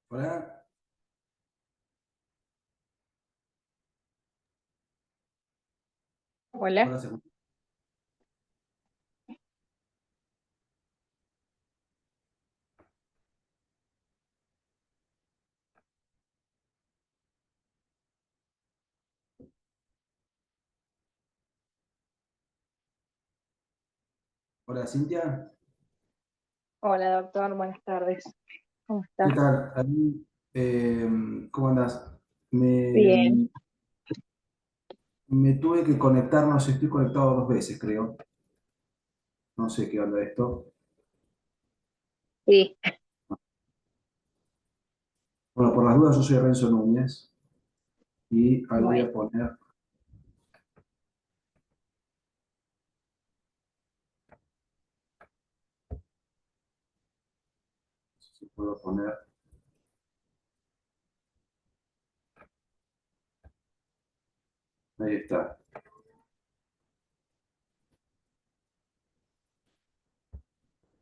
Hola, Hola, hola, hola, Cintia. hola doctor, buenas tardes. ¿Cómo ¿Qué está? tal? Eh, ¿Cómo andás? Bien, Me, me tuve que conectar, no sé, estoy conectado dos veces, creo. No sé qué onda esto. sí, Bueno, por las dudas, yo soy Renzo Núñez y ahí voy bueno, a poner, si puedo poner, ahí está.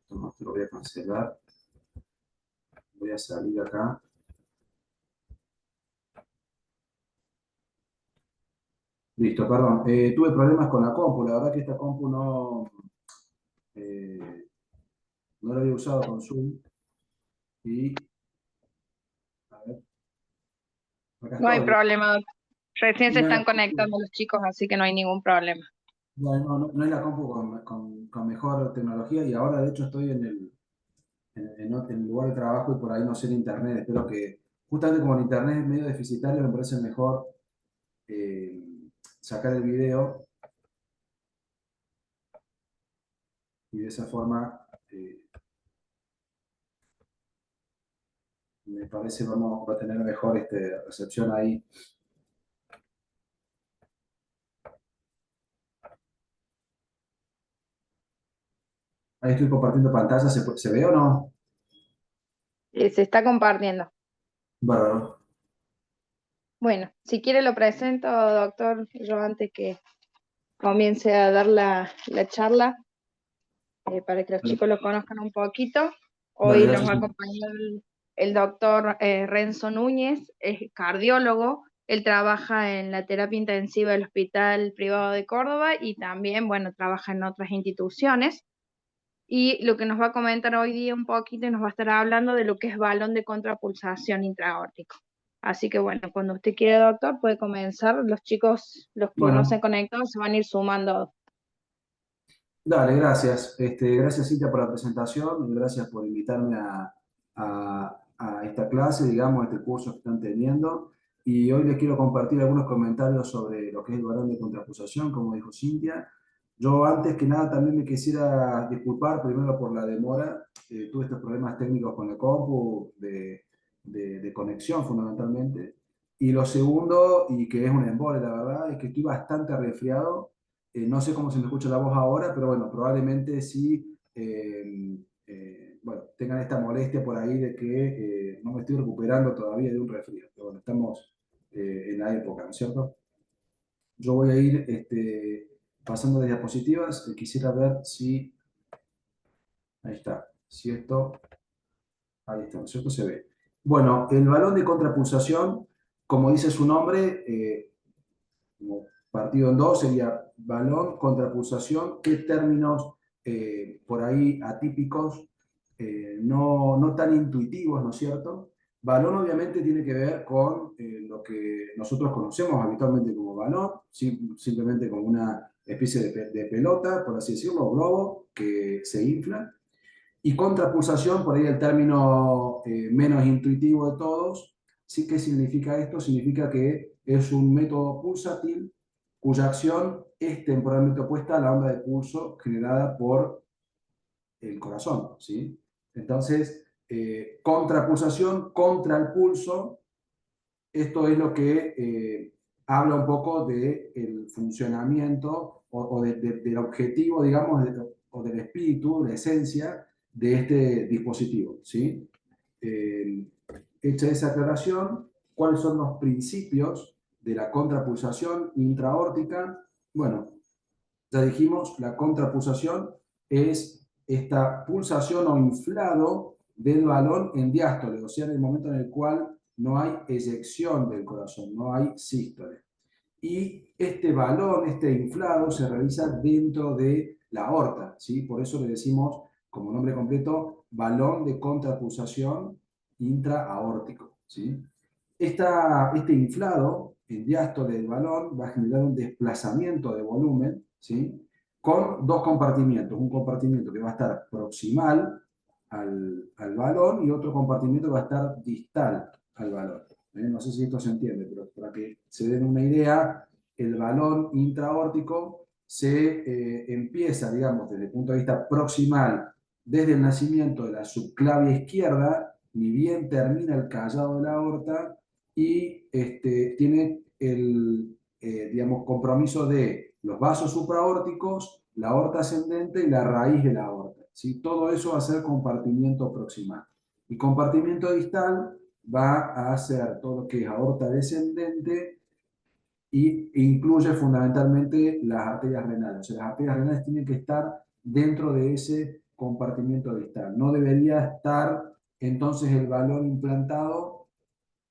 Toma, te lo voy a cancelar. Voy a salir acá. Listo, perdón. Tuve problemas con la compu. La verdad que esta compu eh, no la había usado con Zoom. Y, a ver, acá no hay estoy. problema, doctor. Recién Y se no están era conectando los chicos, así que no hay ningún problema. no es la compu con mejor tecnología y ahora de hecho estoy en el lugar de trabajo y por ahí no sé el internet. Espero que, justamente como el internet es medio deficitario, me parece mejor eh, sacar el video y de esa forma me parece vamos a tener mejor recepción ahí. Ahí estoy compartiendo pantalla, ¿se ve o no? Se está compartiendo. Bárbaro. Bueno, si quiere lo presento, doctor, yo antes que comience a dar la charla, para que los Dale, chicos lo conozcan un poquito. dale, Hoy nos va gracias. a acompañar el doctor Renzo Núñez, es cardiólogo. Él trabaja en la terapia intensiva del Hospital Privado de Córdoba y también, bueno, trabaja en otras instituciones. Y lo que nos va a comentar hoy día un poquito y nos va a estar hablando de lo que es balón de contrapulsación intraórtico. Así que bueno, cuando usted quiera, doctor, puede comenzar. Los chicos, los que no se han Bueno, conectado, se van a ir sumando. dale, gracias. Gracias, Cintia, por la presentación y gracias por invitarme a esta clase, digamos, a este curso que están teniendo. Y hoy les quiero compartir algunos comentarios sobre lo que es el balón de contrapulsación, como dijo Cintia. Yo antes que nada también me quisiera disculpar primero por la demora. Tuve estos problemas técnicos con la compu de conexión fundamentalmente. Y lo segundo, y que es un embole, la verdad, es que estoy bastante resfriado. No sé cómo se me escucha la voz ahora, pero bueno, probablemente sí, bueno, tengan esta molestia por ahí de que no me estoy recuperando todavía de un resfrío. Pero bueno, estamos en la época, ¿no es cierto? Yo voy a ir pasando de diapositivas. Quisiera ver si, ahí está, si esto, ahí está, ¿no es cierto? Se ve. Bueno, el balón de contrapulsación, como dice su nombre, como partido en dos, sería balón, contrapulsación, qué términos por ahí atípicos, no tan intuitivos, ¿no es cierto? Balón obviamente tiene que ver con lo que nosotros conocemos habitualmente como balón, simplemente como una especie de pelota, por así decirlo, globo que se infla. Y contrapulsación, por ahí el término menos intuitivo de todos, sí que significa esto, significa que es un método pulsátil cuya acción es temporalmente opuesta a la onda de pulso generada por el corazón, ¿sí? Entonces, contrapulsación contra el pulso, esto es lo que habla un poco del funcionamiento del objetivo, digamos, o del espíritu, la esencia de este dispositivo, ¿sí? Eh, Hecha esa aclaración, ¿cuáles son los principios de la contrapulsación intraórtica? Bueno, ya dijimos, la contrapulsación es esta pulsación o inflado del balón en diástole, o sea, en el momento en el cual no hay eyección del corazón, no hay sístole. Y este balón, este inflado, se realiza dentro de la aorta, ¿sí? Por eso le decimos, como nombre completo, balón de contrapulsación intraaórtico, ¿sí? Este inflado en diástole del balón va a generar un desplazamiento de volumen, ¿sí? Con dos compartimientos. Un compartimiento que va a estar proximal al balón y otro compartimiento que va a estar distal al balón. No sé si esto se entiende, pero para que se den una idea, el balón intraaórtico se empieza, digamos, desde el punto de vista proximal, desde el nacimiento de la subclavia izquierda, ni bien termina el callado de la aorta, y tiene el, digamos, compromiso de los vasos supraórticos, la aorta ascendente y la raíz de la aorta, ¿sí? Todo eso va a ser compartimiento proximal. Y compartimiento distal va a hacer todo lo que es aorta descendente e incluye fundamentalmente las arterias renales. O sea, las arterias renales tienen que estar dentro de ese compartimiento distal. No debería estar entonces el balón implantado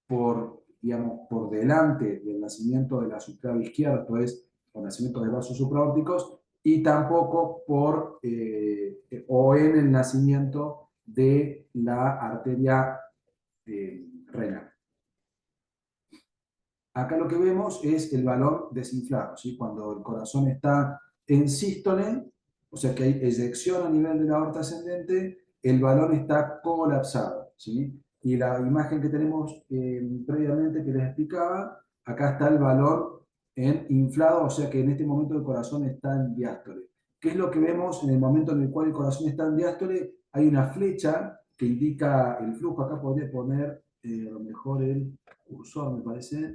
por, digamos, por delante del nacimiento de la subclavia izquierda, esto es, por nacimiento de vasos supraórticos, y tampoco por o en el nacimiento de la arteria renal. Acá lo que vemos es el balón desinflado, ¿sí? Cuando el corazón está en sístole, o sea que hay eyección a nivel de la aorta ascendente, el balón está colapsado, ¿sí? Y la imagen que tenemos previamente que les explicaba, acá está el balón en inflado, o sea que en este momento el corazón está en diástole. ¿Qué es lo que vemos en el momento en el cual el corazón está en diástole? Hay una flecha que indica el flujo. Acá podría poner a lo mejor el cursor, me parece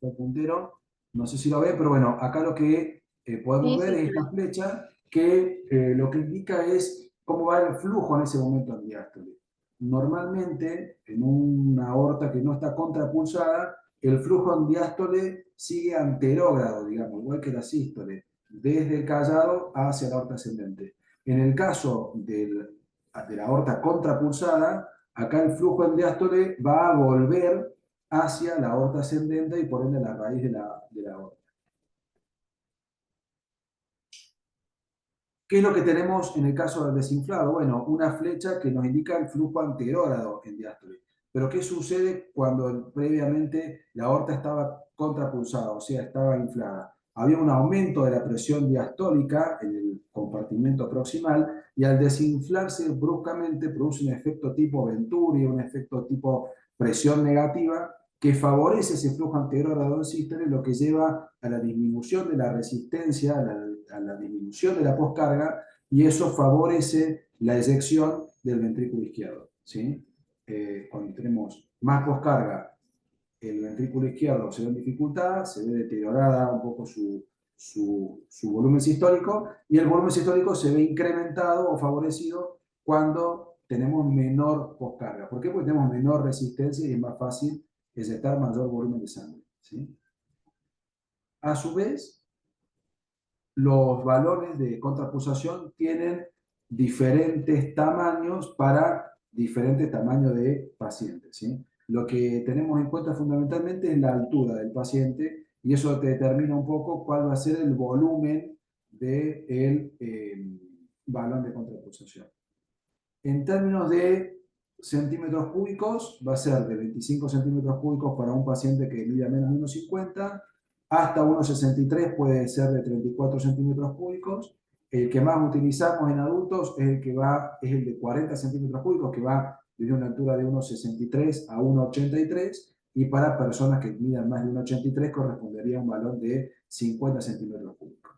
el puntero, no sé si lo ve, pero bueno, acá lo que podemos Sí, ver sí, es esta sí. flecha que lo que indica es cómo va el flujo en ese momento en diástole. Normalmente, en una aorta que no está contrapulsada, el flujo en diástole sigue anterógrado, digamos, igual que la sístole, desde el callado hacia la aorta ascendente. En el caso de la aorta contrapulsada, acá el flujo en diástole va a volver hacia la aorta ascendente y por ende la raíz de la aorta. ¿Qué es lo que tenemos en el caso del desinflado? Bueno, una flecha que nos indica el flujo anterógrado en diástole. Pero ¿qué sucede cuando previamente la aorta estaba contrapulsada, o sea, estaba inflada? Había un aumento de la presión diastólica en el compartimento proximal y al desinflarse bruscamente produce un efecto tipo Venturi, un efecto tipo presión negativa que favorece ese flujo anterógrado en sístole, lo que lleva a la disminución de la resistencia, a la disminución de la poscarga, y eso favorece la eyección del ventrículo izquierdo, ¿sí? Cuando tenemos más poscarga, el ventrículo izquierdo se ve en dificultad, se ve deteriorada un poco su volumen sistólico, y el volumen sistólico se ve incrementado o favorecido cuando tenemos menor poscarga. ¿Por qué? Porque tenemos menor resistencia y es más fácil eyectar mayor volumen de sangre, ¿sí? A su vez, los balones de contrapulsación tienen diferentes tamaños para diferentes tamaños de pacientes, ¿sí? Lo que tenemos en cuenta fundamentalmente es la altura del paciente y eso te determina un poco cuál va a ser el volumen del balón de contrapulsación. En términos de centímetros cúbicos, va a ser de 25 centímetros cúbicos para un paciente que mida menos de 1,50, hasta 1,63 puede ser de 34 centímetros cúbicos. El que más utilizamos en adultos es el de 40 centímetros cúbicos, que va desde una altura de 1,63 a 1,83, y para personas que midan más de 1,83 correspondería a un valor de 50 centímetros cúbicos.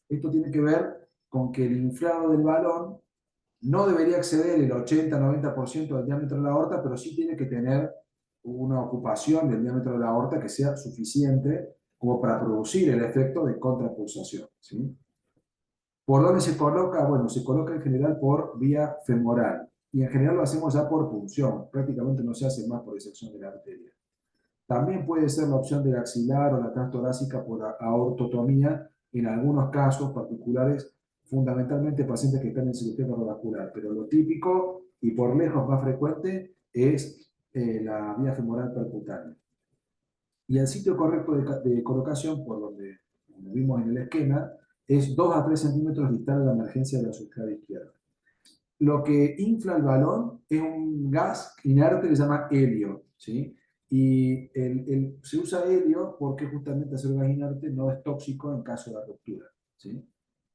Esto tiene que ver con que el inflado del balón no debería exceder el 80-90% del diámetro de la aorta, pero sí tiene que tener una ocupación del diámetro de la aorta que sea suficiente como para producir el efecto de contrapulsación, ¿sí? ¿Por dónde se coloca? Bueno, se coloca en general por vía femoral y en general lo hacemos ya por punción, prácticamente no se hace más por disección de la arteria. También puede ser la opción del axilar o la transtorácica por aortotomía en algunos casos particulares fundamentalmente pacientes que están en cirugía cardiovascular, pero lo típico y por lejos más frecuente es la vía femoral percutánea. Y el sitio correcto de colocación, por donde, como vimos en el esquema, es 2 a 3 centímetros distal de la emergencia de la subclavian izquierda. Lo que infla el balón es un gas inerte que se llama helio, ¿sí? Y se usa helio porque justamente hacer un gas inerte no es tóxico en caso de ruptura, ¿sí?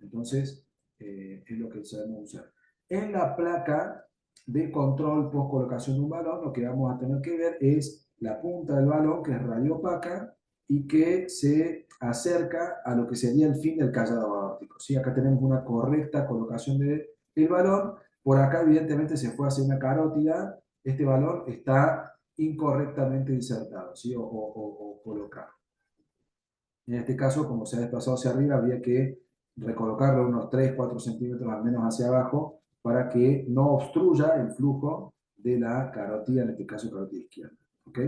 Entonces, es lo que sabemos usar. En la placa de control post colocación de un balón, lo que vamos a tener que ver es la punta del balón, que es radiopaca y que se acerca a lo que sería el fin del callado aórtico, ¿sí? Acá tenemos una correcta colocación del balón. Por acá, evidentemente, se fue hacia una carótida. Este balón está incorrectamente insertado, ¿sí? o colocado. En este caso, como se ha desplazado hacia arriba, habría que recolocarlo unos 3-4 centímetros al menos hacia abajo para que no obstruya el flujo de la carótida, en este caso carótida izquierda. ¿Ok?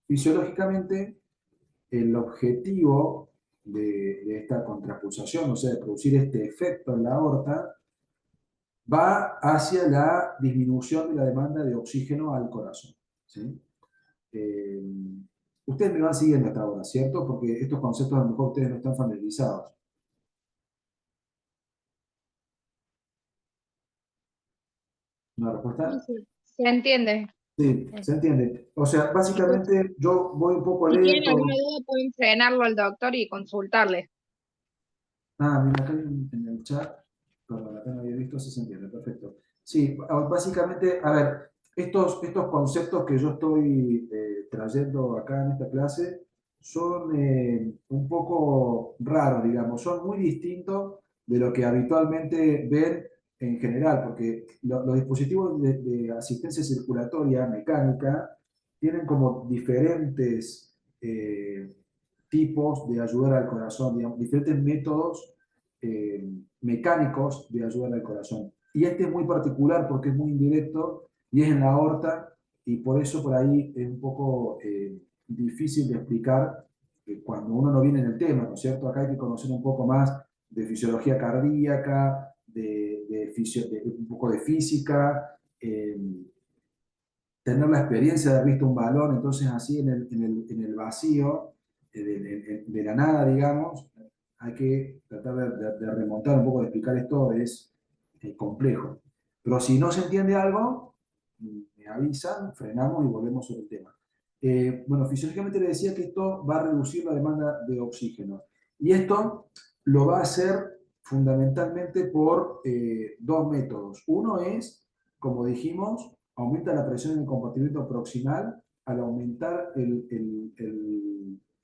Fisiológicamente, el objetivo de esta contrapulsación, o sea, de producir este efecto en la aorta, va hacia la disminución de la demanda de oxígeno al corazón, ¿sí? Eh, Ustedes me van siguiendo hasta ahora, ¿cierto? Porque estos conceptos a lo mejor ustedes no están familiarizados. ¿Una Sí, respuesta? sí. Se entiende. Sí, se entiende. O sea, Se escucha. básicamente yo voy un poco Si tienen alguna lento. duda, pueden frenarlo al doctor y consultarle. Ah, mira, acá en el chat, perdón, acá no había visto, sí se entiende, perfecto. Sí, básicamente, a ver, estos conceptos que yo estoy trayendo acá en esta clase son un poco raros, digamos, son muy distintos de lo que habitualmente ven en general, porque los dispositivos de asistencia circulatoria mecánica tienen como diferentes tipos de ayudar al corazón, digamos, diferentes métodos mecánicos de ayudar al corazón. Y este es muy particular porque es muy indirecto y es en la aorta y por eso por ahí es un poco difícil de explicar cuando uno no viene en el tema, ¿no es cierto? Acá hay que conocer un poco más de fisiología cardíaca, un poco de física, tener la experiencia de haber visto un balón, entonces así en el vacío, de la nada, digamos, hay que tratar de remontar un poco, de explicar esto, es complejo. Pero si no se entiende algo, me avisan, frenamos y volvemos sobre el tema. Bueno, fisiológicamente le decía que esto va a reducir la demanda de oxígeno. Y esto lo va a hacer fundamentalmente por dos métodos. Uno es, como dijimos, aumenta la presión en el compartimento proximal. Al aumentar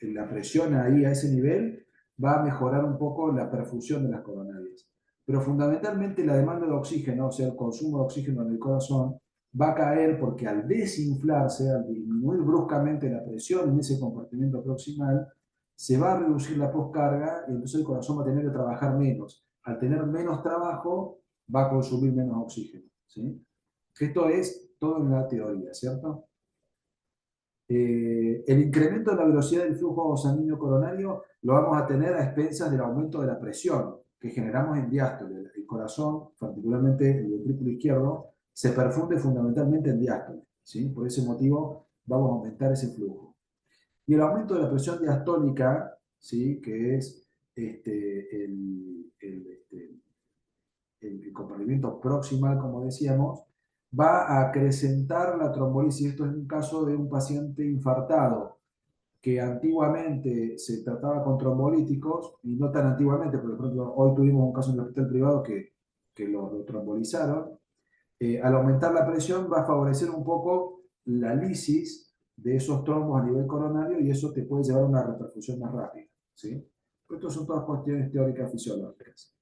la presión ahí a ese nivel, va a mejorar un poco la perfusión de las coronarias. Pero fundamentalmente la demanda de oxígeno, o sea, el consumo de oxígeno en el corazón, va a caer porque al desinflarse, al disminuir bruscamente la presión en ese compartimento proximal, se va a reducir la poscarga y entonces el corazón va a tener que trabajar menos. Al tener menos trabajo, va a consumir menos oxígeno, ¿sí? Esto es todo en la teoría, ¿cierto? El incremento de la velocidad del flujo sanguíneo coronario lo vamos a tener a expensas del aumento de la presión que generamos en diástole. El corazón, particularmente el ventrículo izquierdo, se perfunde fundamentalmente en diástole, ¿sí? Por ese motivo vamos a aumentar ese flujo. Y el aumento de la presión diastólica, ¿sí? Que es el compartimiento proximal, como decíamos, va a acrecentar la trombolisis. Esto es un caso de un paciente infartado que antiguamente se trataba con trombolíticos, y no tan antiguamente, por ejemplo, hoy tuvimos un caso en el hospital privado que lo trombolizaron. Al aumentar la presión va a favorecer un poco la lisis de esos trombos a nivel coronario y eso te puede llevar a una reperfusión más rápida, ¿sí? Estas son todas cuestiones teóricas fisiológicas.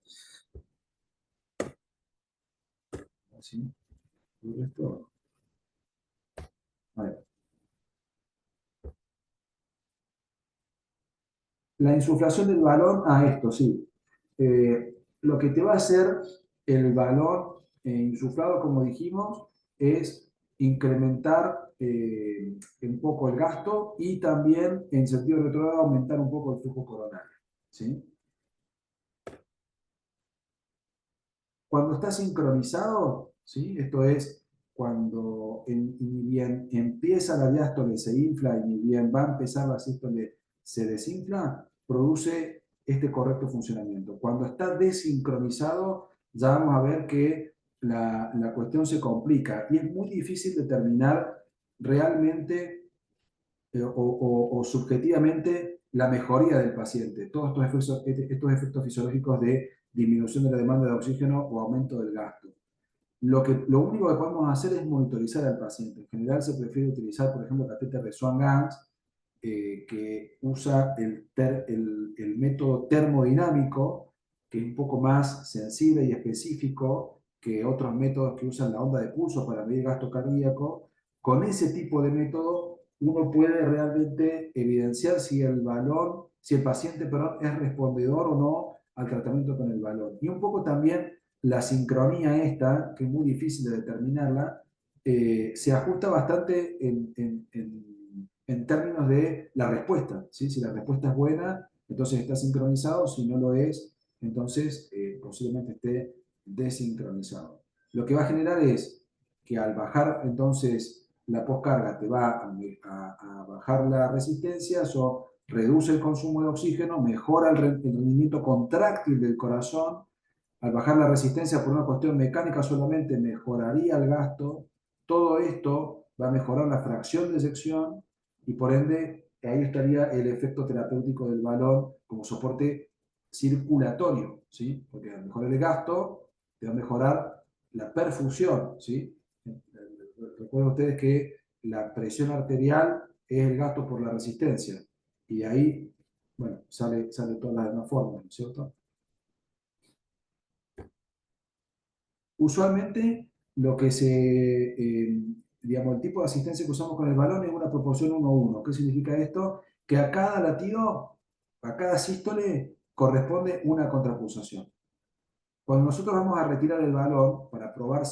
¿Sí? ¿Y esto? A ver. La insuflación del balón, esto sí. Lo que te va a hacer el balón insuflado, como dijimos, es incrementar un poco el gasto y también, en sentido retrógrado, aumentar un poco el flujo coronario, ¿sí? Cuando está sincronizado, ¿sí? Esto es cuando ni bien empieza la diástole se infla y ni bien va a empezar la sístole se desinfla, produce este correcto funcionamiento. Cuando está desincronizado, ya vamos a ver que la cuestión se complica y es muy difícil determinar realmente o subjetivamente la mejoría del paciente. Todos estos efectos fisiológicos de disminución de la demanda de oxígeno o aumento del gasto. Lo único que podemos hacer es monitorizar al paciente. En general se prefiere utilizar, por ejemplo, catéter de Swan-Ganz, que usa el método termodinámico, que es un poco más sensible y específico que otros métodos que usan la onda de pulso para medir gasto cardíaco. Con ese tipo de método uno puede realmente evidenciar si si el paciente, perdón, es respondedor o no al tratamiento con el balón. Y un poco también la sincronía esta, que es muy difícil de determinarla, se ajusta bastante en términos de la respuesta, ¿sí? Si la respuesta es buena, entonces está sincronizado; si no lo es, entonces posiblemente esté desincronizado. Lo que va a generar es que al bajar entonces la poscarga te va a bajar la resistencia, eso reduce el consumo de oxígeno, mejora el rendimiento contráctil del corazón. Al bajar la resistencia por una cuestión mecánica solamente mejoraría el gasto. Todo esto va a mejorar la fracción de eyección y por ende ahí estaría el efecto terapéutico del balón como soporte circulatorio, ¿sí? Porque al mejorar el gasto te va a mejorar la perfusión, ¿sí? Recuerden ustedes que la presión arterial es el gasto por la resistencia y ahí, bueno, sale todas las demás formas, ¿no es cierto? Usualmente lo que digamos, el tipo de asistencia que usamos con el balón es una proporción 1:1. ¿Qué significa esto? Que a cada latido, a cada sístole, corresponde una contrapulsación. Cuando nosotros vamos a retirar el balón para probar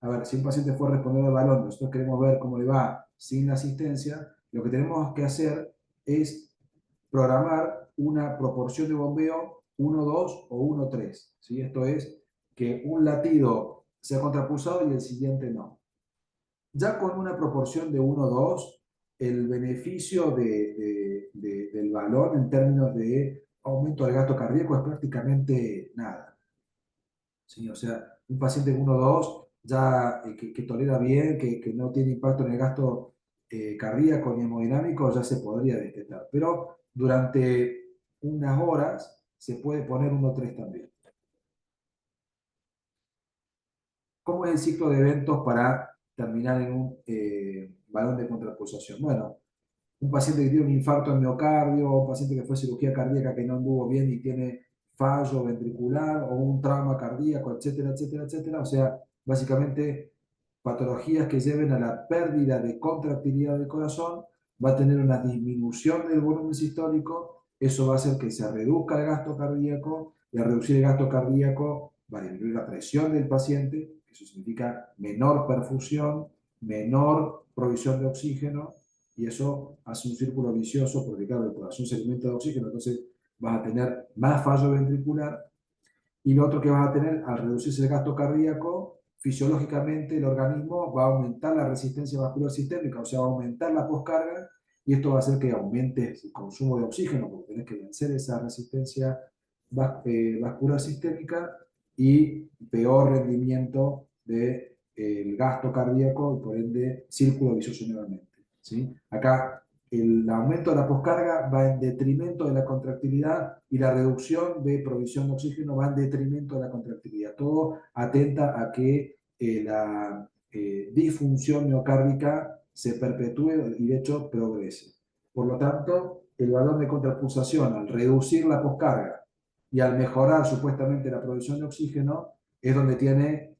a ver, si un paciente fue responder al balón, nosotros queremos ver cómo le va sin la asistencia, lo que tenemos que hacer es programar una proporción de bombeo 1:2 o 1:3, ¿sí? Esto es que un latido sea contrapulsado y el siguiente no. Ya con una proporción de 1:2, el beneficio del balón en términos de aumento del gasto cardíaco es prácticamente nada, ¿sí? O sea, un paciente 1:2 ya que tolera bien, que no tiene impacto en el gasto cardíaco ni hemodinámico, ya se podría destetar. Pero durante unas horas se puede poner 1:3 también. ¿Cómo es el ciclo de eventos para terminar en un balón de contrapulsación? Bueno, un paciente que tiene un infarto en miocardio, un paciente que fue cirugía cardíaca que no anduvo bien y tiene fallo ventricular, o un trauma cardíaco, etcétera, etcétera, etcétera. O sea, básicamente patologías que lleven a la pérdida de contractilidad del corazón, va a tener una disminución del volumen sistólico, eso va a hacer que se reduzca el gasto cardíaco, y al reducir el gasto cardíaco va a disminuir la presión del paciente, eso significa menor perfusión, menor provisión de oxígeno, y eso hace un círculo vicioso porque, claro, el corazón se alimenta de oxígeno, entonces vas a tener más fallo ventricular. Y lo otro que vas a tener, al reducirse el gasto cardíaco, fisiológicamente el organismo va a aumentar la resistencia vascular sistémica, o sea, va a aumentar la poscarga, y esto va a hacer que aumente el consumo de oxígeno, porque tenés que vencer esa resistencia vascular sistémica, y peor rendimiento del gasto cardíaco, y por ende círculo vicioso nuevamente, ¿sí? Acá el aumento de la poscarga va en detrimento de la contractilidad, y la reducción de provisión de oxígeno va en detrimento de la contractilidad. Todo atenta a que la disfunción miocárdica se perpetúe y de hecho progrese. Por lo tanto, el valor de contrapulsación, al reducir la poscarga y al mejorar supuestamente la provisión de oxígeno, es donde tiene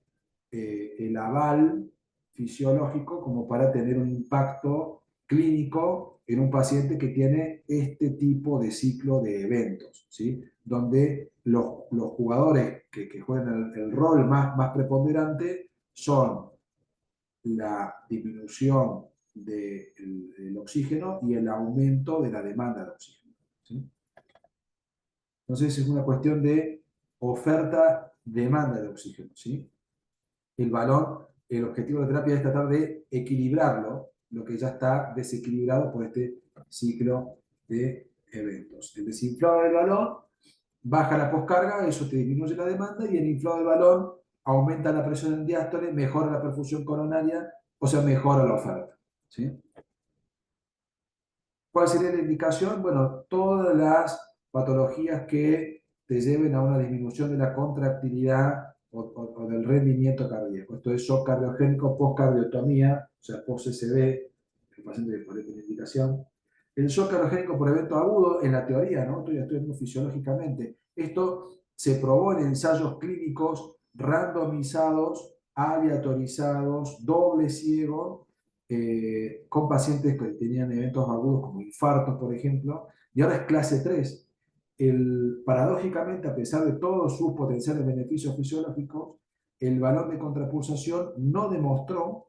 el aval fisiológico como para tener un impacto clínico en un paciente que tiene este tipo de ciclo de eventos, ¿sí? Donde los jugadores que juegan el rol más preponderante son la disminución del oxígeno y el aumento de la demanda de oxígeno. ¿Sí? Entonces es una cuestión de oferta-demanda de oxígeno. ¿Sí? El balón, el objetivo de la terapia es tratar de equilibrarlo, lo que ya está desequilibrado por este ciclo de eventos. El desinflado del balón baja la poscarga, eso te disminuye la demanda, y el inflado del balón aumenta la presión en diástole, mejora la perfusión coronaria, o sea, mejora la oferta. ¿Sí? ¿Cuál sería la indicación? Bueno, todas las patologías que te lleven a una disminución de la contractilidad o del rendimiento cardíaco. Esto es shock cardiogénico, postcardiotomía, o sea, post-CCB, el paciente que podría tener indicación. El shock cardiogénico por evento agudo, en la teoría, ¿no? Estoy estudiando fisiológicamente. Esto se probó en ensayos clínicos randomizados, aleatorizados, doble ciego, con pacientes que tenían eventos agudos como infartos, por ejemplo, y ahora es clase 3. Paradójicamente, a pesar de todos sus potenciales beneficios fisiológicos, el valor de contrapulsación no demostró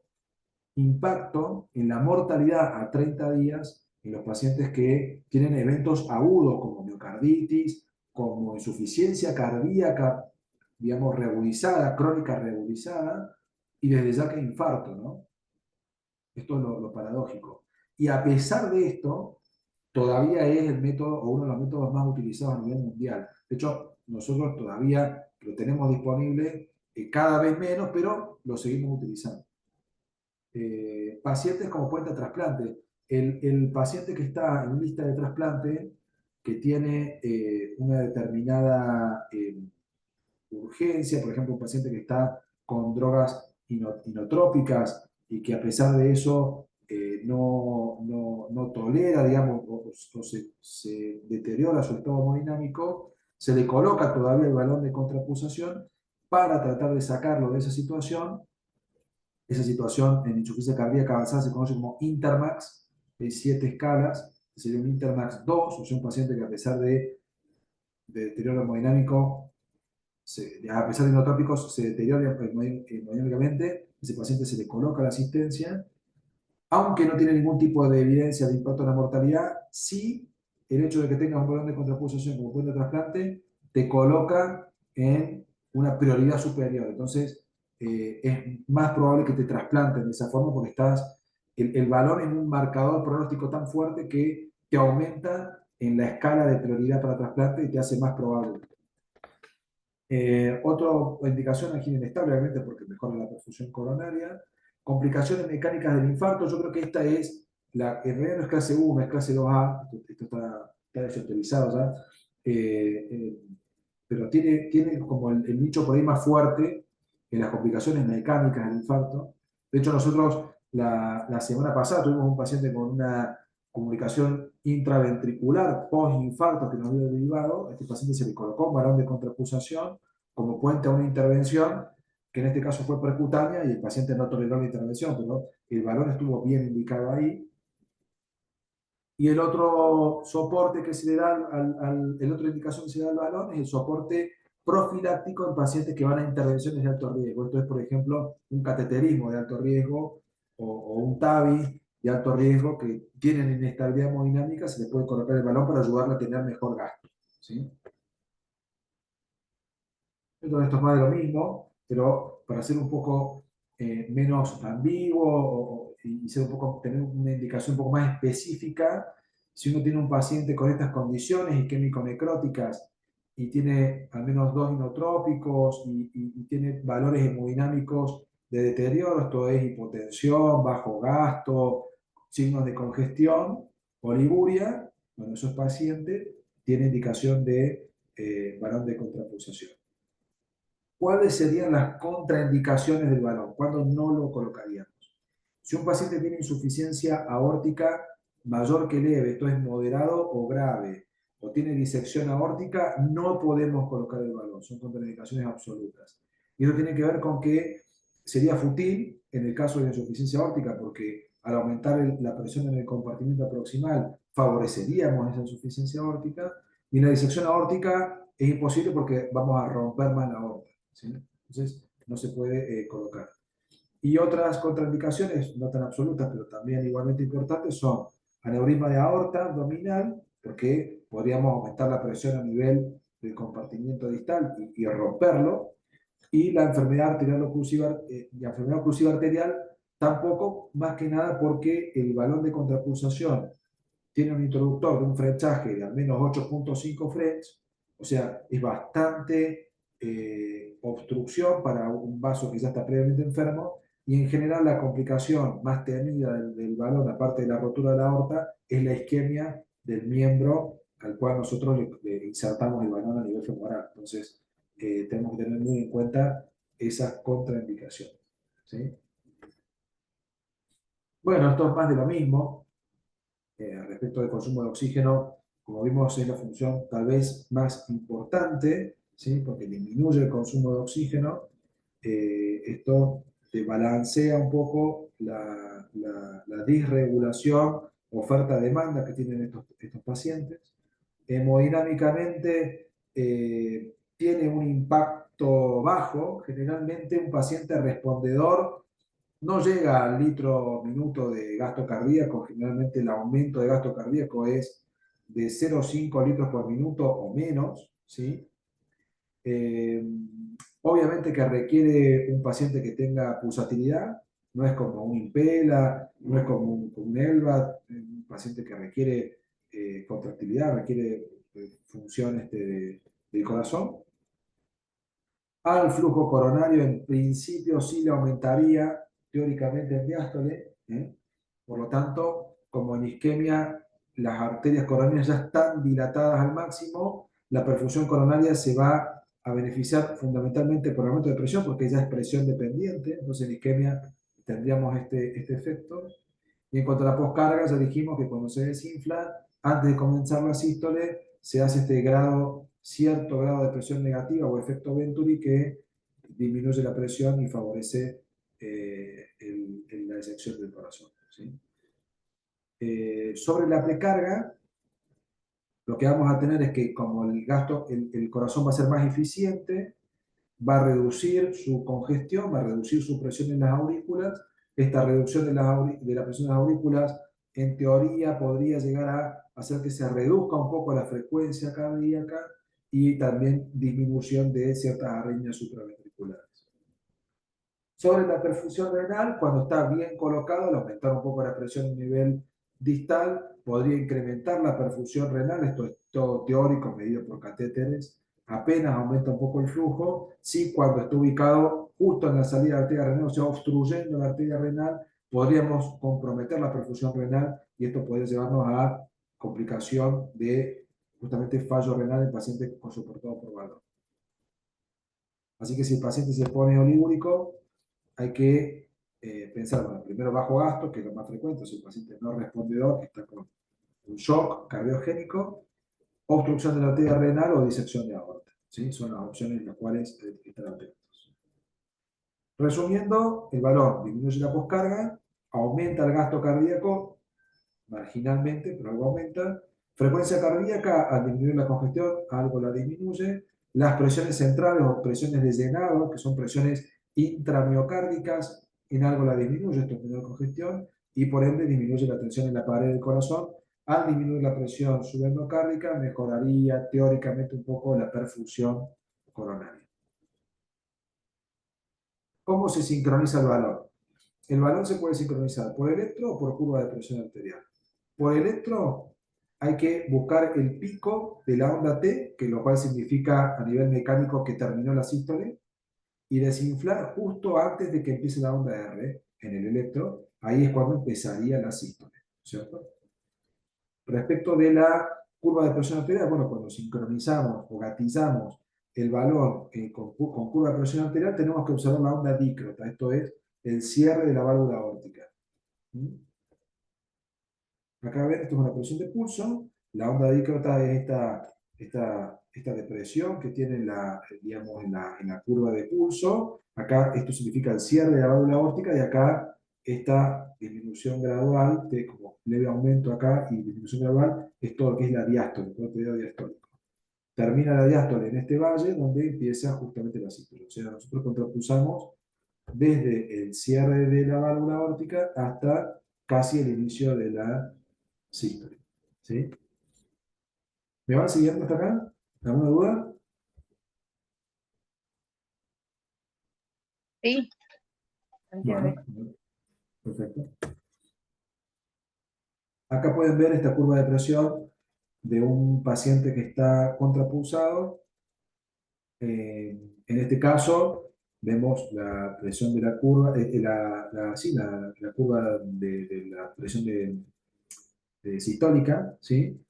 impacto en la mortalidad a 30 días en los pacientes que tienen eventos agudos como miocarditis, como insuficiencia cardíaca, digamos, reagudizada, crónica reagudizada, y desde ya que infarto, ¿no? Esto es lo paradójico. Y a pesar de esto, todavía es el método o uno de los métodos más utilizados a nivel mundial. De hecho, nosotros todavía lo tenemos disponible cada vez menos, pero lo seguimos utilizando. Pacientes como puente de trasplante. El paciente que está en lista de trasplante, que tiene una determinada urgencia, por ejemplo, un paciente que está con drogas inotrópicas y que a pesar de eso no tolera, digamos, o se deteriora su estado hemodinámico, se le coloca todavía el balón de contrapulsación para tratar de sacarlo de esa situación. Esa situación en insuficiencia cardíaca avanzada se conoce como Intermax, hay 7 escalas, sería un Intermax 2, o sea, un paciente que a pesar de deterioro hemodinámico a pesar de inotrópicos, se deteriora hemodinámicamente, ese paciente se le coloca la asistencia, aunque no tiene ningún tipo de evidencia de impacto en la mortalidad, sí el hecho de que tengas un balón de contrapulsación como puente de trasplante te coloca en una prioridad superior. Entonces, es más probable que te trasplanten de esa forma porque el balón es un marcador pronóstico tan fuerte que te aumenta en la escala de prioridad para trasplante y te hace más probable. Otra indicación, angina inestable, obviamente, porque mejora la perfusión coronaria. Complicaciones mecánicas del infarto, yo creo que esta es, en realidad no es clase 1, es clase 2A, esto está desautorizado ya, pero tiene como el nicho por ahí más fuerte en las complicaciones mecánicas del infarto. De hecho, nosotros la semana pasada tuvimos un paciente con una comunicación intraventricular post-infarto que nos dio derivado. A este paciente se le colocó un balón de contrapulsación como puente a una intervención, que en este caso fue percutánea, y el paciente no toleró la intervención, pero el balón estuvo bien indicado ahí. Y el otro soporte que se le da, el otro indicación que se le da al balón es el soporte profiláctico en pacientes que van a intervenciones de alto riesgo. Esto es, por ejemplo, un cateterismo de alto riesgo o un TAVI de alto riesgo que tienen inestabilidad hemodinámica, se le puede colocar el balón para ayudarle a tener mejor gasto. ¿Sí? Entonces, esto es más de lo mismo, pero para ser un poco menos ambiguo y ser un poco, tener una indicación un poco más específica, si uno tiene un paciente con estas condiciones isquémico-necróticas y tiene al menos 2 inotrópicos y tiene valores hemodinámicos de deterioro, esto es hipotensión, bajo gasto, signos de congestión, oliguria, bueno, esos pacientes tienen indicación de balón de contrapulsación. ¿Cuáles serían las contraindicaciones del balón? ¿Cuándo no lo colocaríamos? Si un paciente tiene insuficiencia aórtica mayor que leve, esto es moderado o grave, o tiene disección aórtica, no podemos colocar el balón, son contraindicaciones absolutas. Y eso tiene que ver con que sería fútil en el caso de la insuficiencia aórtica, porque al aumentar la presión en el compartimiento proximal favoreceríamos esa insuficiencia aórtica, y en la disección aórtica es imposible porque vamos a romper más la aorta. ¿Sí? Entonces no se puede colocar. Y otras contraindicaciones, no tan absolutas, pero también igualmente importantes, son aneurisma de aorta abdominal, porque podríamos aumentar la presión a nivel del compartimiento distal y romperlo, y la enfermedad arterial oclusiva, la enfermedad oclusiva arterial tampoco, más que nada porque el balón de contrapulsación tiene un introductor de un frechaje de al menos 8.5 French, o sea, es bastante obstrucción para un vaso que ya está previamente enfermo, y en general la complicación más temida del balón, aparte de la rotura de la aorta, es la isquemia del miembro al cual nosotros le insertamos el balón a nivel femoral. Entonces, tenemos que tener muy en cuenta esas contraindicaciones. ¿Sí? Bueno, esto es más de lo mismo. Respecto del consumo de oxígeno, como vimos, es la función tal vez más importante, ¿sí? Porque disminuye el consumo de oxígeno. Esto te balancea un poco la disregulación oferta-demanda que tienen estos pacientes. Hemodinámicamente tiene un impacto bajo. Generalmente un paciente respondedor no llega al litro minuto de gasto cardíaco. Generalmente el aumento de gasto cardíaco es de 0,5 litros por minuto o menos, ¿sí? Eh, Obviamente que requiere un paciente que tenga pulsatilidad, no es como un Impela, no es como un ELVAD, un paciente que requiere contractilidad, requiere función del corazón. Al flujo coronario, en principio, sí le aumentaría teóricamente en diástole. Por lo tanto, como en isquemia las arterias coronarias ya están dilatadas al máximo, la perfusión coronaria se va a beneficiar fundamentalmente por el aumento de presión, porque ya es presión dependiente. Entonces en isquemia tendríamos este efecto. Y en cuanto a la poscarga, ya dijimos que cuando se desinfla, antes de comenzar la sístole, se hace cierto grado de presión negativa o efecto Venturi, que disminuye la presión y favorece la disección del corazón. ¿Sí? Sobre la precarga, lo que vamos a tener es que como el corazón va a ser más eficiente, va a reducir su congestión, va a reducir su presión en las aurículas. Esta reducción de la presión en las aurículas, en teoría, podría llegar a hacer que se reduzca un poco la frecuencia cardíaca y también disminución de ciertas arritmias supraventriculares. Sobre la perfusión renal, cuando está bien colocado, al aumentar un poco la presión a nivel distal, podría incrementar la perfusión renal. Esto es todo teórico, medido por catéteres. Apenas aumenta un poco el flujo. Sí, cuando está ubicado justo en la salida de la arteria renal, o sea, obstruyendo la arteria renal, podríamos comprometer la perfusión renal y esto podría llevarnos a complicación de justamente fallo renal en pacientes soportados por valor. Así que si el paciente se pone olíurico, hay que pensar, bueno, primero bajo gasto, que es lo más frecuente, si el paciente no respondedor, que está con un shock cardiogénico, obstrucción de la arteria renal o disección de aorta. ¿Sí? Son las opciones en las cuales hay que estar atentos. Resumiendo, el valor disminuye la poscarga, aumenta el gasto cardíaco marginalmente, pero algo aumenta. Frecuencia cardíaca, al disminuir la congestión, algo la disminuye. Las presiones centrales o presiones de llenado, que son presiones intramiocárdicas, en algo la disminuye, esto es menor congestión, y por ende disminuye la tensión en la pared del corazón. Al disminuir la presión subendocárdica, mejoraría teóricamente un poco la perfusión coronaria. ¿Cómo se sincroniza el valor? El balón se puede sincronizar por electro o por curva de presión arterial. Por electro hay que buscar el pico de la onda T, que lo cual significa a nivel mecánico que terminó la sístole, y desinflar justo antes de que empiece la onda R en el electro. Ahí es cuando empezaría la sístole, ¿cierto? Respecto de la curva de presión arterial, bueno, cuando sincronizamos o gatillamos el balón con curva de presión arterial, tenemos que observar la onda dícrota, esto es el cierre de la válvula aórtica. Acá ven, esto es una presión de pulso. La onda dícrota es esta depresión que tiene digamos, en la curva de pulso. Acá esto significa el cierre de la válvula aórtica y acá esta disminución gradual, como leve aumento acá y disminución gradual, es todo lo que es la diástole, todo el periodo diastólico. Termina la diástole en este valle donde empieza justamente la sístole. O sea, nosotros contrapulsamos desde el cierre de la válvula aórtica hasta casi el inicio de la sístole. ¿Sí? ¿Me van siguiendo hasta acá? ¿Alguna duda? Sí, entiende. Bueno, perfecto. Acá pueden ver esta curva de presión de un paciente que está contrapulsado. En este caso, vemos la presión de la curva, sí, la curva de la presión de sistólica, ¿sí?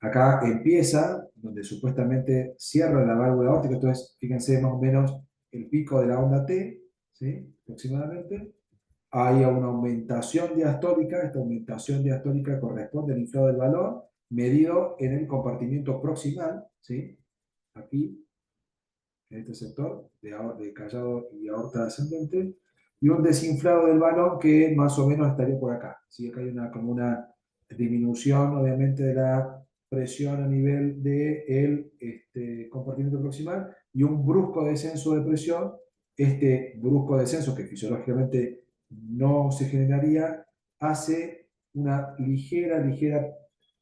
Acá empieza, donde supuestamente cierra la válvula aórtica, entonces fíjense más o menos el pico de la onda T, ¿sí? Aproximadamente. Hay una aumentación diastólica, esta aumentación diastólica corresponde al inflado del balón, medido en el compartimiento proximal, ¿sí? Aquí, en este sector de callado y aorta ascendente, y un desinflado del balón que más o menos estaría por acá. ¿Sí? Acá hay como una disminución, obviamente, de la presión a nivel del compartimiento proximal y un brusco descenso de presión. Este brusco descenso, que fisiológicamente no se generaría, hace una ligera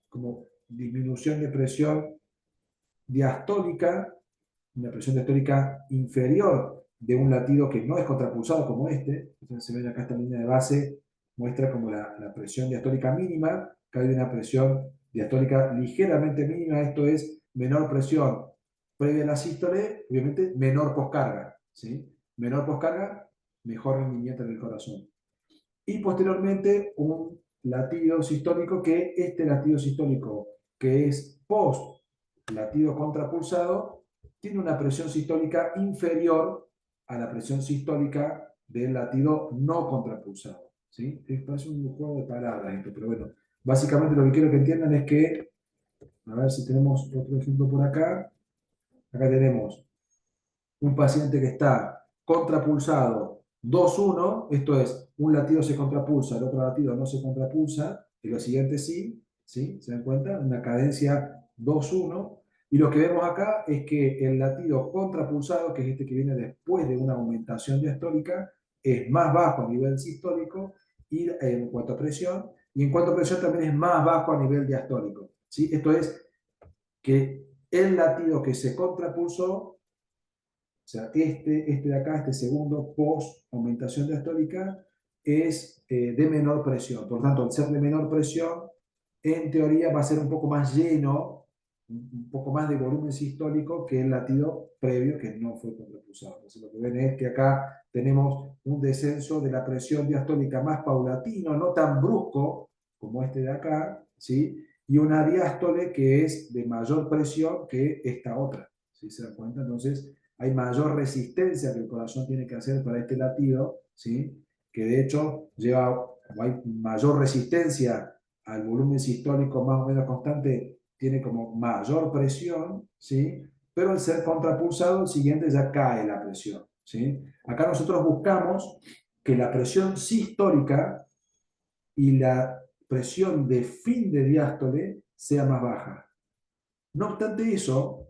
como disminución de presión diastólica, una presión diastólica inferior de un latido que no es contrapulsado como este. Entonces se ven acá esta línea de base, muestra como la presión diastólica mínima, que hay una presión diastólica ligeramente mínima, esto es menor presión previa a la sístole, obviamente menor poscarga, ¿sí? Menor poscarga, mejor rendimiento en el corazón. Y posteriormente un latido sistólico, que este latido sistólico que es post latido contrapulsado tiene una presión sistólica inferior a la presión sistólica del latido no contrapulsado. ¿Sí? Parece un juego de palabras esto, pero bueno, básicamente lo que quiero que entiendan es que, a ver si tenemos otro ejemplo por acá. Acá tenemos un paciente que está contrapulsado 2-1, esto es, un latido se contrapulsa, el otro latido no se contrapulsa, y lo siguiente sí, ¿sí? ¿Se dan cuenta? Una cadencia 2-1. Y lo que vemos acá es que el latido contrapulsado, que es este que viene después de una aumentación diastólica, es más bajo a nivel sistólico y, en cuanto a presión, y en cuanto a presión también es más bajo a nivel diastólico. ¿Sí? Esto es que el latido que se contrapulsó, o sea, este de acá, este segundo post aumentación diastólica, es de menor presión. Por tanto, al ser de menor presión, en teoría va a ser un poco más lleno, un poco más de volumen sistólico que el latido previo que no fue contrapulsado. Entonces, lo que ven es que acá tenemos un descenso de la presión diastólica más paulatino, no tan brusco como este de acá, ¿sí? Y una diástole que es de mayor presión que esta otra. ¿Sí se dan cuenta? Entonces, hay mayor resistencia que el corazón tiene que hacer para este latido, ¿sí? Que de hecho hay mayor resistencia al volumen sistólico más o menos constante, tiene como mayor presión, ¿sí? Pero al ser contrapulsado, el siguiente ya cae la presión, ¿sí? Acá nosotros buscamos que la presión sistólica y la presión de fin de diástole sea más baja. No obstante eso,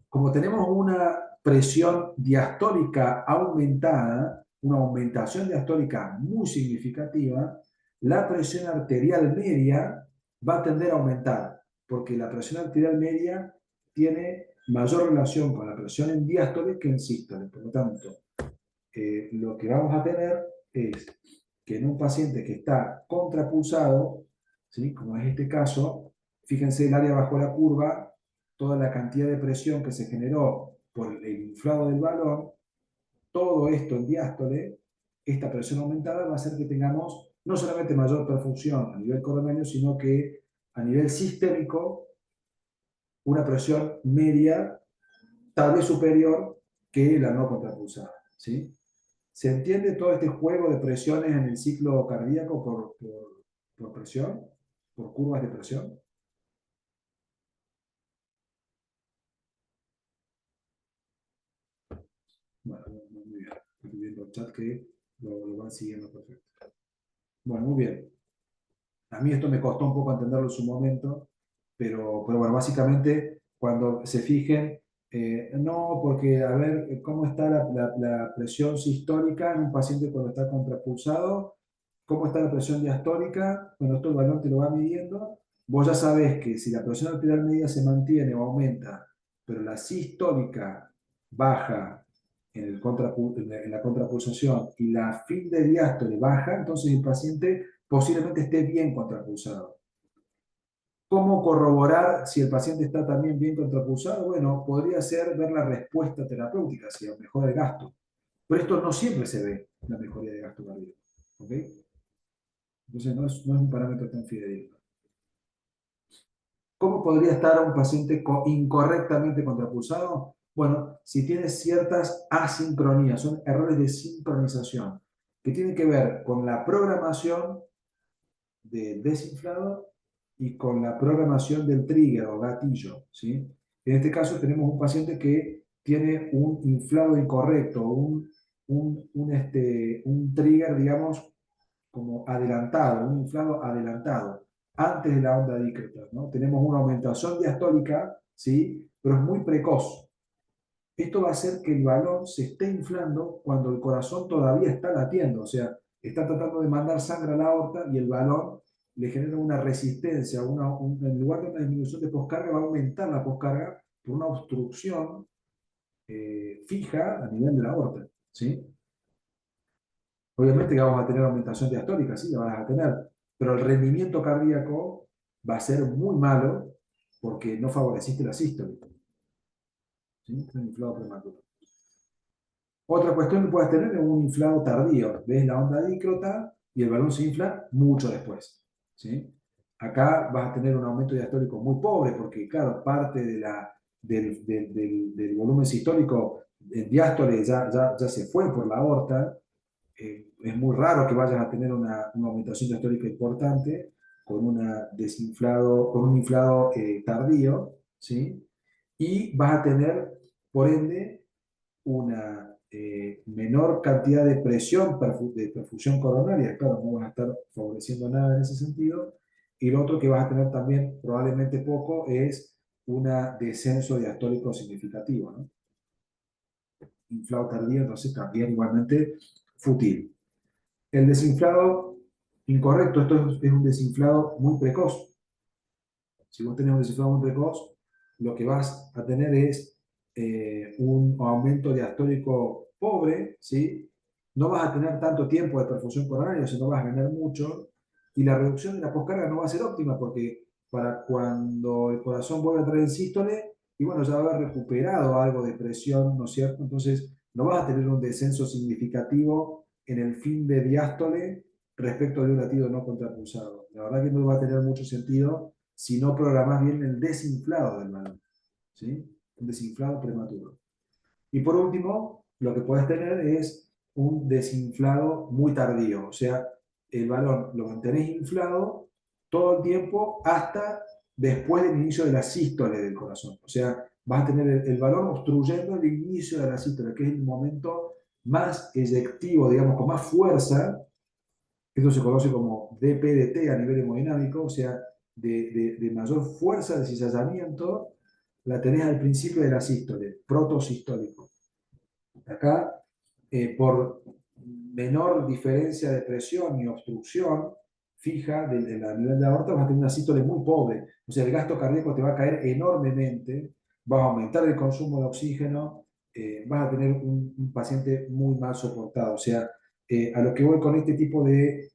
como tenemos una presión diastólica aumentada, una aumentación diastólica muy significativa, la presión arterial media va a tender a aumentar, porque la presión arterial media tiene mayor relación con la presión en diástole que en sístole. Por lo tanto, lo que vamos a tener es que en un paciente que está contrapulsado, ¿sí? Como es este caso, fíjense el área bajo la curva, toda la cantidad de presión que se generó por el inflado del balón, todo esto en diástole, esta presión aumentada va a hacer que tengamos no solamente mayor perfusión a nivel coronario, sino que a nivel sistémico una presión media tal vez superior que la no contrapulsada. ¿Sí? ¿Se entiende todo este juego de presiones en el ciclo cardíaco por presión? ¿Por curvas de presión? Bueno, muy bien. Estoy viendo el chat que lo van siguiendo perfecto. Bueno, muy bien. A mí esto me costó un poco entenderlo en su momento, pero bueno, básicamente cuando se fijen No, porque a ver cómo está la presión sistólica en un paciente cuando está contrapulsado, cómo está la presión diastólica, cuando todo el balón te lo va midiendo, vos ya sabés que si la presión arterial media se mantiene o aumenta, pero la sistólica baja en la contrapulsación y la fin de diástole baja, entonces el paciente posiblemente esté bien contrapulsado. ¿Cómo corroborar si el paciente está también bien contrapulsado? Bueno, podría ser ver la respuesta terapéutica, si mejora el gasto. Pero esto no siempre se ve, la mejoría de gasto cardíaco. ¿Ok? Entonces no es un parámetro tan fidedigno. ¿Cómo podría estar un paciente incorrectamente contrapulsado? Bueno, si tiene ciertas asincronías, son errores de sincronización, que tienen que ver con la programación de desinflado y con la programación del trigger o gatillo, ¿sí? En este caso tenemos un paciente que tiene un inflado incorrecto, un trigger, digamos, como adelantado, un inflado adelantado, antes de la onda dícrita, ¿no? Tenemos una aumentación diastólica, ¿sí? Pero es muy precoz. Esto va a hacer que el balón se esté inflando cuando el corazón todavía está latiendo, o sea, está tratando de mandar sangre a la aorta y el balón le genera una resistencia, en lugar de una disminución de poscarga, va a aumentar la poscarga por una obstrucción fija a nivel de la aorta, ¿sí? Obviamente que vamos a tener aumentación diastólica, sí, la vas a tener, pero el rendimiento cardíaco va a ser muy malo porque no favoreciste la sístole, ¿sí? Un inflado prematuro. Otra cuestión que puedes tener es un inflado tardío. Ves la onda dícrota y el balón se infla mucho después, ¿sí? Acá vas a tener un aumento diastólico muy pobre porque, claro, parte del volumen sistólico en diástole ya se fue por la aorta. Es muy raro que vayas a tener una aumentación diastólica importante con un inflado tardío, ¿sí? Y vas a tener, por ende, una menor cantidad de presión de perfusión coronaria, claro, no vas a estar favoreciendo nada en ese sentido. Y lo otro que vas a tener también, probablemente poco, es un descenso diastólico significativo, ¿no? Inflado tardío, entonces también igualmente fútil. El desinflado incorrecto, esto es un desinflado muy precoz. Si vos tenés un desinflado muy precoz, lo que vas a tener es un aumento diastólico pobre, ¿sí? No vas a tener tanto tiempo de perfusión coronaria, o sea, no vas a ganar mucho, y la reducción de la poscarga no va a ser óptima, porque para cuando el corazón vuelve a entrar en sístole, y bueno, ya va a haber recuperado algo de presión, ¿no es cierto? Entonces, no vas a tener un descenso significativo en el fin de diástole respecto de un latido no contrapulsado. La verdad que no va a tener mucho sentido si no programas bien el desinflado del balón, ¿sí? Un desinflado prematuro. Y por último, lo que puedes tener es un desinflado muy tardío, o sea, el balón lo mantenés inflado todo el tiempo hasta después del inicio de la sístole del corazón. O sea, vas a tener el balón obstruyendo el inicio de la sístole, que es el momento más eyectivo, digamos, con más fuerza. Esto se conoce como DPDT a nivel hemodinámico, o sea, de mayor fuerza de cizallamiento, la tenés al principio de la sístole, protosistólico. Acá, por menor diferencia de presión y obstrucción fija del nivel de la aorta, vas a tener una sístole muy pobre. O sea, el gasto cardíaco te va a caer enormemente, vas a aumentar el consumo de oxígeno, vas a tener un paciente muy mal soportado. O sea, a lo que voy con este tipo de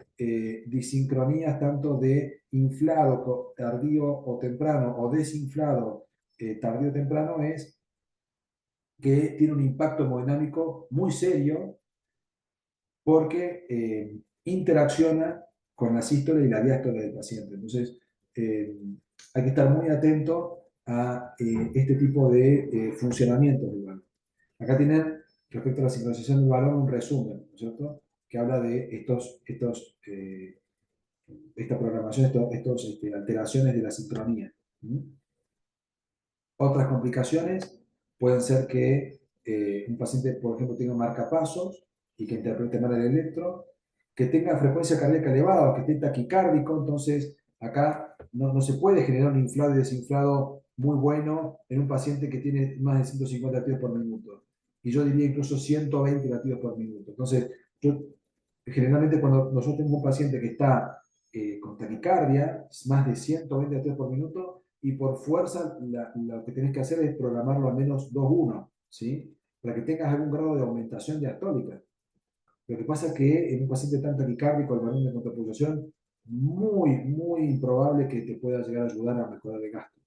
disincronías, tanto de inflado tardío o temprano o desinflado tardío temprano, es que tiene un impacto hemodinámico muy serio porque interacciona con la sístole y la diástole del paciente. Entonces, hay que estar muy atento a este tipo de funcionamiento del balón. Acá tienen, respecto a la sincronización del balón, un resumen, ¿no es cierto? Que habla de esta programación, estas alteraciones de la sincronía. ¿Mm? Otras complicaciones pueden ser que un paciente, por ejemplo, tenga marcapasos y que interprete mal el electro, que tenga frecuencia cardíaca elevada o que esté taquicárdico, entonces acá no se puede generar un inflado y desinflado muy bueno en un paciente que tiene más de 150 latidos por minuto. Y yo diría incluso 120 latidos por minuto. Entonces, yo generalmente cuando nosotros tenemos un paciente que está con taquicardia, más de 120 latidos por minuto, y por fuerza lo que tenés que hacer es programarlo a menos 2,1, ¿sí? Para que tengas algún grado de aumentación diastólica. Lo que pasa es que en un paciente tan taquicárdico, el balón de contrapulsación, muy improbable que te pueda llegar a ayudar a mejorar el gasto.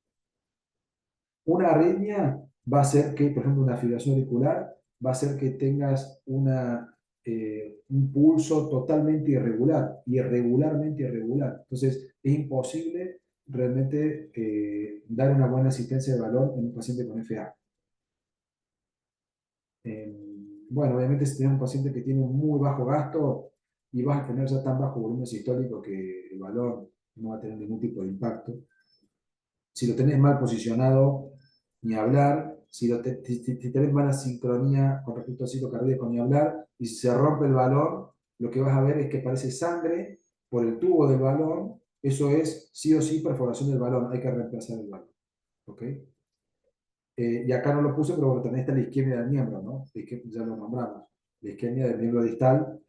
Una arritmia va a ser que, por ejemplo, una fibrilación auricular, va a ser que tengas un pulso totalmente irregular, irregularmente irregular. Entonces, es imposible realmente dar una buena asistencia de balón en un paciente con FA. Bueno, obviamente si tienes un paciente que tiene un muy bajo gasto y vas a tener ya tan bajo volumen sistólico que el balón no va a tener ningún tipo de impacto. Si lo tenés mal posicionado, ni hablar. Si tenés mala sincronía con respecto al ciclo cardíaco, ni hablar. Y si se rompe el balón, lo que vas a ver es que parece sangre por el tubo del balón. Eso es sí o sí perforación del balón. Hay que reemplazar el balón. ¿Ok? Y acá no lo puse, pero bueno, también está la isquemia del miembro, ¿no? Ya lo nombramos. La isquemia del miembro distal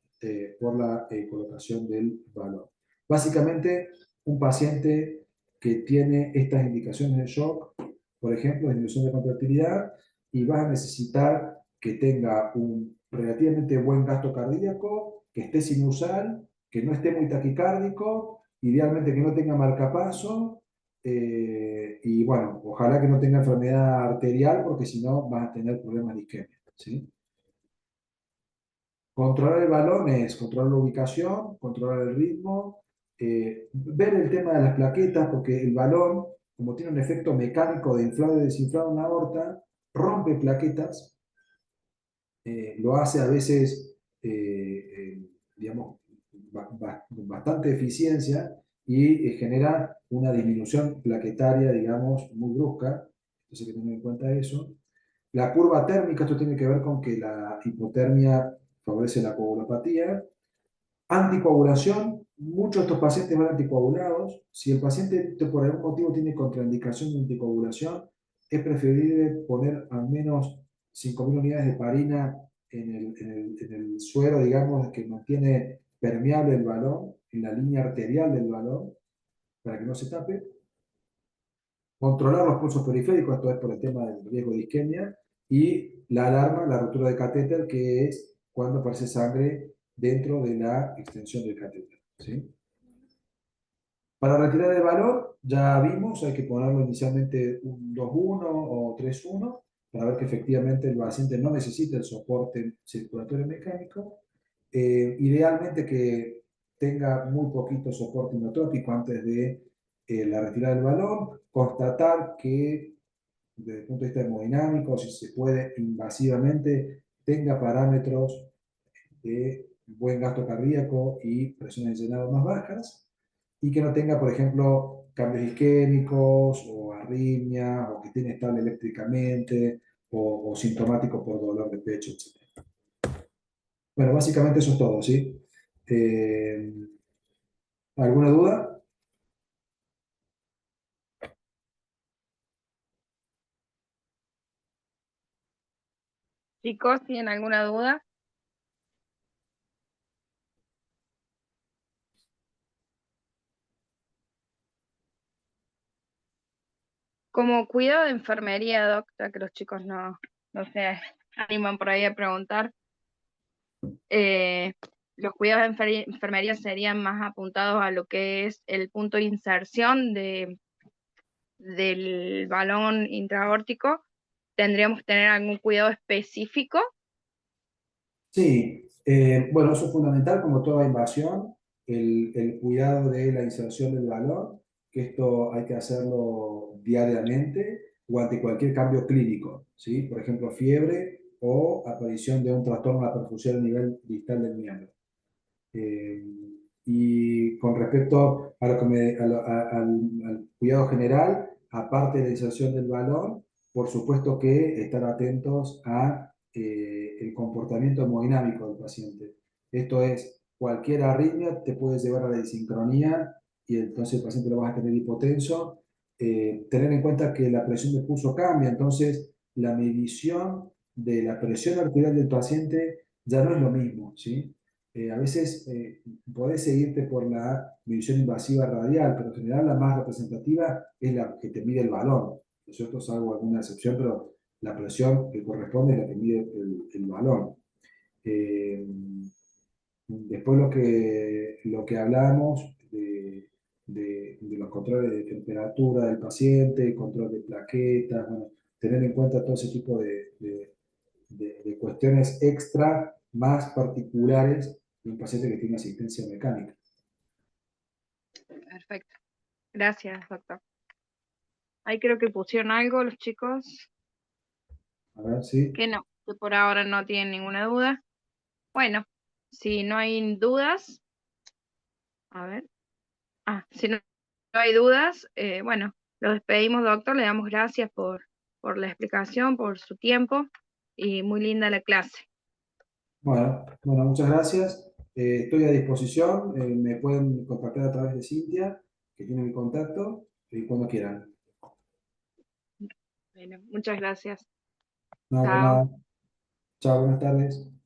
por la colocación del balón. Básicamente, un paciente que tiene estas indicaciones de shock, por ejemplo, disminución de contractilidad, y vas a necesitar que tenga un relativamente buen gasto cardíaco, que esté sinusal, que no esté muy taquicárdico, idealmente que no tenga marcapaso, y bueno, ojalá que no tenga enfermedad arterial, porque si no vas a tener problemas de isquemia, ¿sí? Controlar el balón es controlar la ubicación, controlar el ritmo, ver el tema de las plaquetas, porque el balón, como tiene un efecto mecánico de inflado y desinflado en la aorta, rompe plaquetas, lo hace a veces, digamos, con bastante eficiencia y genera una disminución plaquetaria, digamos, muy brusca. Entonces hay que tener en cuenta eso. La curva térmica, esto tiene que ver con que la hipotermia favorece la coagulopatía. Anticoagulación, muchos de estos pacientes van anticoagulados. Si el paciente por algún motivo tiene contraindicación de anticoagulación, es preferible poner al menos 5.000 unidades de heparina en el suero, digamos, que mantiene permeable el balón, en la línea arterial del balón, para que no se tape. Controlar los pulsos periféricos, esto es por el tema del riesgo de isquemia, y la alarma, la rotura de catéter, que es cuando aparece sangre dentro de la extensión del catéter, ¿sí? Para retirar el valor, ya vimos, hay que ponerlo inicialmente un 2,1 o 3,1 para ver que efectivamente el paciente no necesita el soporte circulatorio mecánico. Idealmente que tenga muy poquito soporte inotrópico antes de la retirada del balón. Constatar que desde el punto de vista hemodinámico, si se puede invasivamente, tenga parámetros de buen gasto cardíaco y presiones de llenado más bajas, y que no tenga, por ejemplo, cambios isquémicos o arritmia, o que esté inestable eléctricamente, o sintomático por dolor de pecho, etc. Bueno, básicamente eso es todo, ¿sí? Eh, ¿Alguna duda? Chicos, ¿tienen alguna duda? Como cuidado de enfermería, doctora, que los chicos no se animan por ahí a preguntar, eh, los cuidados de enfermería serían más apuntados a lo que es el punto de inserción del balón intraórtico. ¿Tendríamos que tener algún cuidado específico? Sí, bueno, eso es fundamental como toda invasión, el cuidado de la inserción del balón, que esto hay que hacerlo diariamente o ante cualquier cambio clínico, ¿sí? Por ejemplo, fiebre o aparición de un trastorno de la perfusión a nivel distal del miembro. Eh, y con respecto a lo que al cuidado general, aparte de la inserción del balón, por supuesto que estar atentos a el comportamiento hemodinámico del paciente. Esto es, cualquier arritmia te puede llevar a la disincronía y entonces el paciente lo vas a tener hipotenso. tener en cuenta que la presión del pulso cambia, entonces la medición de la presión arterial del paciente ya no es lo mismo, ¿sí? A veces podés seguirte por la medición invasiva radial, pero en general la más representativa es la que te mide el balón. Nosotros salvo alguna excepción, pero la presión que corresponde es la que mide el balón. Eh, Después lo que hablamos de los controles de temperatura del paciente, control de plaquetas, bueno, tener en cuenta todo ese tipo de cuestiones extra más particulares de un paciente que tiene asistencia mecánica. Perfecto. Gracias, doctor. Ahí creo que pusieron algo los chicos, A ver, sí. que no, que por ahora no tienen ninguna duda. Bueno, si no hay dudas, a ver. Si no, no hay dudas, bueno, lo despedimos, doctor. Le damos gracias por la explicación, por su tiempo y muy linda la clase. Bueno, muchas gracias. Estoy a disposición. Me pueden contactar a través de Cintia, que tiene mi contacto, y cuando quieran. Bueno, muchas gracias. No, por Chao. nada. Chao, buenas tardes.